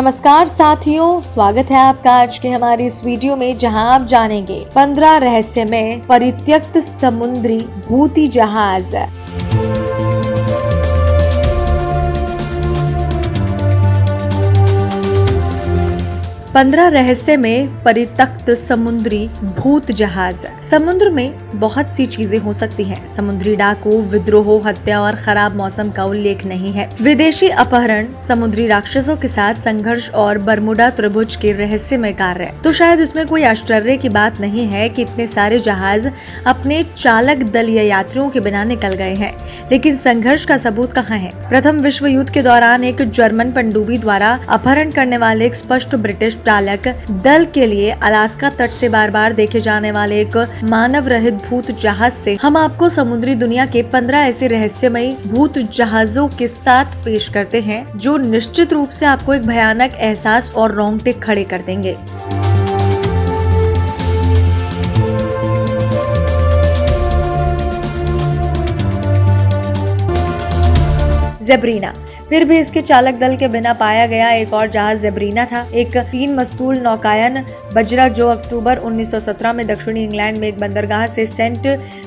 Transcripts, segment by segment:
नमस्कार साथियों, स्वागत है आपका आज के हमारी इस वीडियो में, जहां आप जानेंगे 15 रहस्यमय परित्यक्त समुद्री भूति जहाज। 15 रहस्य में परित्यक्त समुद्री भूत जहाज। समुद्र में बहुत सी चीजें हो सकती हैं। समुद्री डाकू, विद्रोह, हत्या और खराब मौसम का उल्लेख नहीं है। विदेशी अपहरण, समुद्री राक्षसों के साथ संघर्ष और बरमुडा त्रिभुज के रहस्यमय कार्य। तो शायद इसमें कोई आश्चर्य की बात नहीं है कि इतने सारे जहाज अपने चालक दल या यात्रियों के बिना निकल गए हैं। लेकिन संघर्ष का सबूत कहाँ है? प्रथम विश्व युद्ध के दौरान एक जर्मन पनडुब्बी द्वारा अपहरण करने वाले एक स्पष्ट ब्रिटिश चालक दल के लिए अलास्का तट से बार बार देखे जाने वाले एक मानव रहित भूत जहाज से हम आपको समुद्री दुनिया के 15 ऐसे रहस्यमयी भूत जहाजों के साथ पेश करते हैं, जो निश्चित रूप से आपको एक भयानक एहसास और रोंगटे खड़े कर देंगे। ज़ेब्रीना। फिर भी इसके चालक दल के बिना पाया गया एक और जहाज ज़ेब्रीना था, एक 3 मस्तूल नौकायन बजरा जो अक्टूबर 1917 में दक्षिणी इंग्लैंड में एक बंदरगाह से सेंट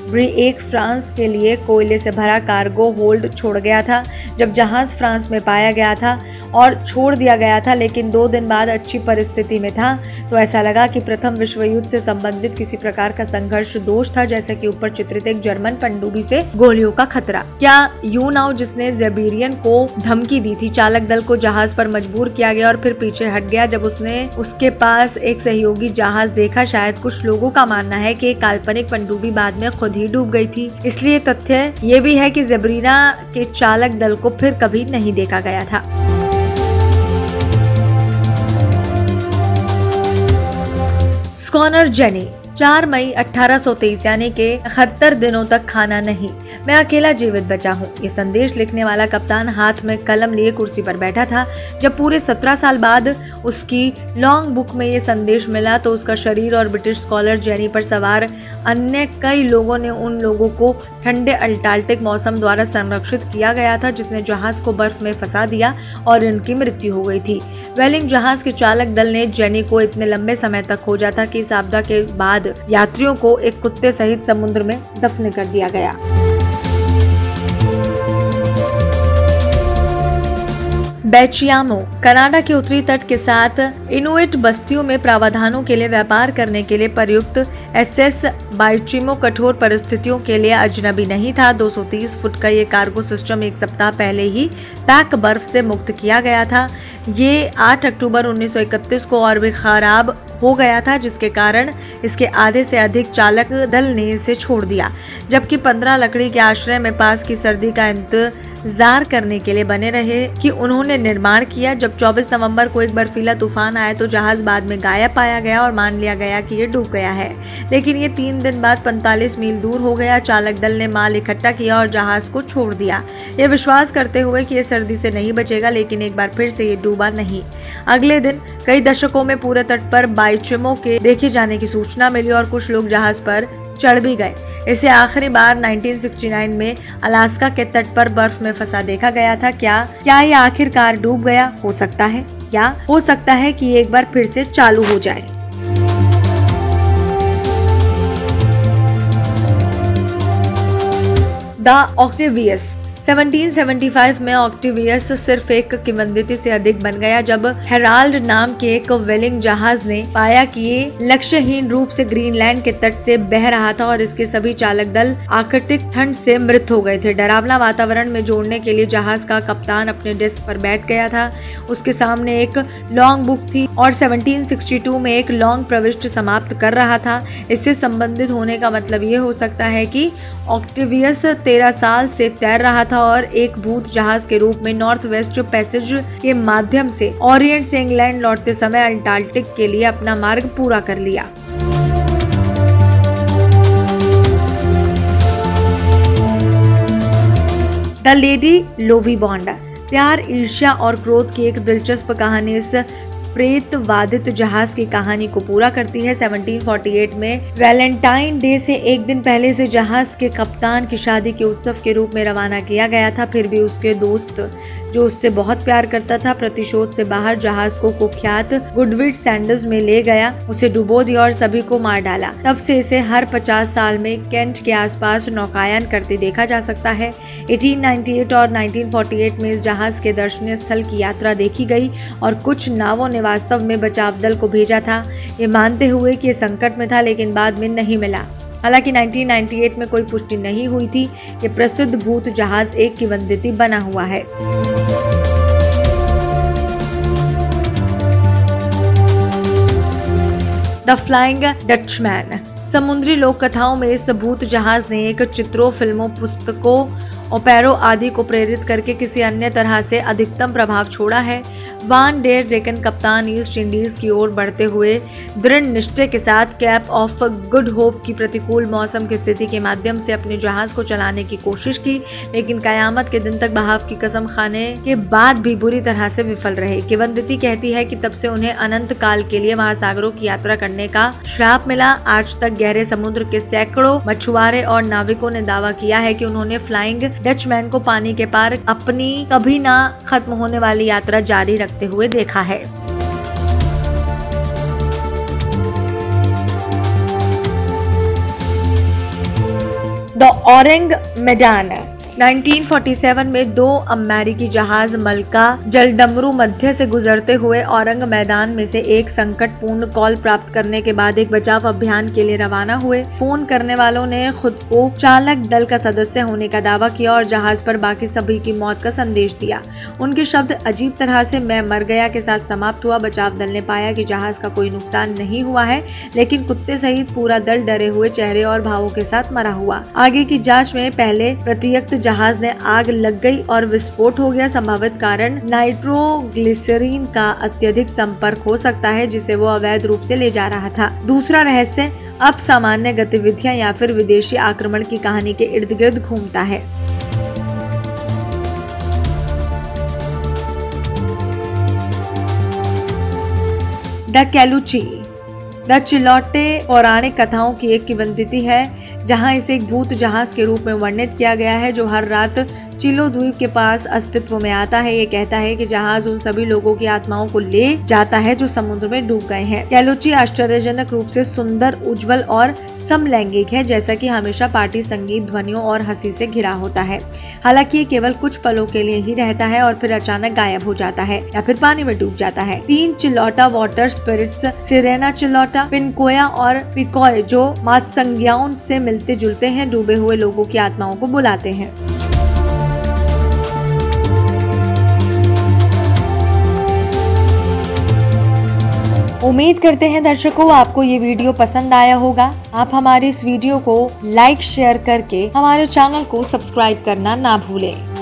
ब्रिएक फ्रांस के लिए कोयले से भरा कार्गो होल्ड छोड़ गया था। जब जहाज फ्रांस में पाया गया था और छोड़ दिया गया था, लेकिन 2 दिन बाद अच्छी परिस्थिति में था, तो ऐसा लगा कि प्रथम विश्व युद्ध से संबंधित किसी प्रकार का संघर्ष दोष था, जैसे कि ऊपर चित्रित एक जर्मन पनडुब्बी से गोलियों का खतरा। क्या यू नाउ, जिसने ज़ेबेरियन को धमकी दी थी, चालक दल को जहाज पर मजबूर किया गया और फिर पीछे हट गया जब उसने उसके पास एक सहयोगी जहाज देखा। शायद कुछ लोगों का मानना है कि एक काल्पनिक पनडुब्बी बाद में खुद ही डूब गई थी। इसलिए तथ्य ये भी है कि ज़ेबेरिना के चालक दल को फिर कभी नहीं देखा गया था। स्कॉनर जेनी। 4 मई 1823 यानी के 71 दिनों तक खाना नहीं, मैं अकेला जीवित बचा हूँ। ये संदेश लिखने वाला कप्तान हाथ में कलम लिए कुर्सी पर बैठा था। जब पूरे 17 साल बाद उसकी लॉन्ग बुक में ये संदेश मिला, तो उसका शरीर और ब्रिटिश स्कॉलर जेनी पर सवार अन्य कई लोगों ने उन लोगों को ठंडे अल्टार्कटिक मौसम द्वारा संरक्षित किया गया था, जिसने जहाज को बर्फ में फंसा दिया और इनकी मृत्यु हो गई थी। वेलिंग जहाज के चालक दल ने जेनी को इतने लंबे समय तक खोजा था कि इस आपदा के बाद यात्रियों को एक कुत्ते सहित समुद्र में दफन कर दिया गया। बैचियामो। कनाडा के उत्तरी तट के साथ इनुइट बस्तियों में प्रावधानों के लिए व्यापार करने के लिए प्रयुक्त एसएस बाइचिमो कठोर परिस्थितियों के लिए अजनबी नहीं था। 230 फुट का ये कार्गो सिस्टम एक सप्ताह पहले ही पैक बर्फ से मुक्त किया गया था। ये 8 अक्टूबर 1931 को और भी खराब हो गया था, जिसके कारण इसके आधे से अधिक चालक दल ने इसे छोड़ दिया, जबकि 15 लकड़ी के आश्रय में पास की सर्दी का इंतजार करने के लिए बने रहे कि उन्होंने निर्माण किया। जब 24 नवंबर को एक बर्फीला तूफान आया, तो जहाज बाद में गायब पाया गया और मान लिया गया कि ये डूब गया है, लेकिन ये 3 दिन बाद 45 मील दूर हो गया। चालक दल ने माल इकट्ठा किया और जहाज को छोड़ दिया, ये विश्वास करते हुए कि ये सर्दी से नहीं बचेगा, लेकिन एक बार फिर से ये डूबा नहीं। अगले दिन कई दशकों में पूरे तट पर बाइचिमो के देखे जाने की सूचना मिली और कुछ लोग जहाज पर चढ़ भी गए। इसे आखिरी बार 1969 में अलास्का के तट पर बर्फ में फंसा देखा गया था। क्या ये आखिरकार डूब गया? हो सकता है, या हो सकता है कि एक बार फिर से चालू हो जाए। The Octavius. 1775 में ऑक्टेवियस सिर्फ एक किंवदंती से अधिक बन गया, जब हेराल्ड नाम के एक वेलिंग जहाज ने पाया कि ये लक्ष्यहीन रूप से ग्रीनलैंड के तट से बह रहा था और इसके सभी चालक दल आर्कटिक ठंड से मृत हो गए थे। डरावना वातावरण में जोड़ने के लिए जहाज का कप्तान अपने डेस्क पर बैठ गया था। उसके सामने एक लॉन्ग बुक थी और 1762 में एक लॉन्ग प्रविष्टि समाप्त कर रहा था। इससे संबंधित होने का मतलब ये हो सकता है कि ऑक्टेवियस 13 साल से तैर रहा था और एक भूत जहाज के रूप में नॉर्थ वेस्ट पैसेज के माध्यम से ओरिएंट से इंग्लैंड लौटते समय अंटार्कटिक के लिए अपना मार्ग पूरा कर लिया। The lady Lovibond. प्यार, ईर्ष्या और क्रोध की एक दिलचस्प कहानी इस प्रेतवादित जहाज की कहानी को पूरा करती है। 1748 में वैलेंटाइन डे से एक दिन पहले से जहाज के कप्तान की शादी के उत्सव के रूप में रवाना किया गया था। फिर भी उसके दोस्त जो उससे बहुत प्यार करता था, प्रतिशोध से बाहर जहाज को कुख्यात गुडविड सैंडर्स में ले गया, उसे डुबो दिया और सभी को मार डाला। तब से इसे हर 50 साल में केंट के आसपास नौकायन करते देखा जा सकता है। 1898 और 1948 में इस जहाज के दर्शनीय स्थल की यात्रा देखी गई और कुछ नावों ने वास्तव में बचाव दल को भेजा था, ये मानते हुए कि ये संकट में था, लेकिन बाद में नहीं मिला। हालांकि 1998 में कोई पुष्टि नहीं हुई थी कि प्रसिद्ध भूत जहाज एक किंवदंती बना हुआ है। The flying Dutchman. समुद्री लोक कथाओं में इस भूत जहाज ने एक चित्रों, फिल्मों, पुस्तकों, ओपेरो आदि को प्रेरित करके किसी अन्य तरह से अधिकतम प्रभाव छोड़ा है। वान डेर डेकन कप्तान ईस्ट इंडीज की ओर बढ़ते हुए दृढ़ निश्चय के साथ कैप ऑफ गुड होप की प्रतिकूल मौसम की स्थिति के माध्यम से अपने जहाज को चलाने की कोशिश की, लेकिन कयामत के दिन तक बहाव की कसम खाने के बाद भी बुरी तरह से विफल रहे। किंवदंती कहती है कि तब से उन्हें अनंत काल के लिए महासागरों की यात्रा करने का श्राप मिला। आज तक गहरे समुद्र के सैकड़ों मछुआरे और नाविकों ने दावा किया है कि उन्होंने फ्लाइंग डचमैन को पानी के पार अपनी कभी ना खत्म होने वाली यात्रा जारी रखते हुए देखा है। द औरंग मैदान। 1947 में 2 अमेरिकी जहाज मलका जलडमरू मध्य से गुजरते हुए औरंग मैदान में से एक संकटपूर्ण कॉल प्राप्त करने के बाद एक बचाव अभियान के लिए रवाना हुए। फोन करने वालों ने खुद को चालक दल का सदस्य होने का दावा किया और जहाज पर बाकी सभी की मौत का संदेश दिया। उनके शब्द अजीब तरह से मैं मर गया के साथ समाप्त हुआ। बचाव दल ने पाया कि जहाज का कोई नुकसान नहीं हुआ है, लेकिन कुत्ते सहित पूरा दल डरे हुए चेहरे और भावों के साथ मरा हुआ। आगे की जांच में पहले प्रत्यक्ष जहाज ने आग लग गई और विस्फोट हो गया। संभावित कारण नाइट्रोग्लिसरीन का अत्यधिक संपर्क हो सकता है, जिसे वो अवैध रूप से ले जा रहा था। दूसरा रहस्य अब सामान्य गतिविधियां या फिर विदेशी आक्रमण की कहानी के इर्द गिर्द घूमता है। द कैलुची। द चिलोटे पौराणिक कथाओं की एक किंवदंती है, जहां इसे एक भूत जहाज के रूप में वर्णित किया गया है जो हर रात चिलो द्वीप के पास अस्तित्व में आता है। ये कहता है कि जहाज उन सभी लोगों की आत्माओं को ले जाता है जो समुद्र में डूब गए हैं। कैलुची आश्चर्यजनक रूप से सुंदर, उज्जवल और समलैंगिक है, जैसा कि हमेशा पार्टी संगीत, ध्वनियों और हंसी से घिरा होता है। हालांकि ये केवल कुछ पलों के लिए ही रहता है और फिर अचानक गायब हो जाता है या फिर पानी में डूब जाता है। 3 चिलोटा वाटर स्पिरिट्स, सिरेना चिलोटा, पिनकोया और पिकॉय, जो मात्संज्ञाओं से मिलते जुलते हैं, डूबे हुए लोगों की आत्माओं को बुलाते हैं। उम्मीद करते हैं दर्शकों आपको ये वीडियो पसंद आया होगा। आप हमारे इस वीडियो को लाइक शेयर करके हमारे चैनल को सब्सक्राइब करना ना भूलें।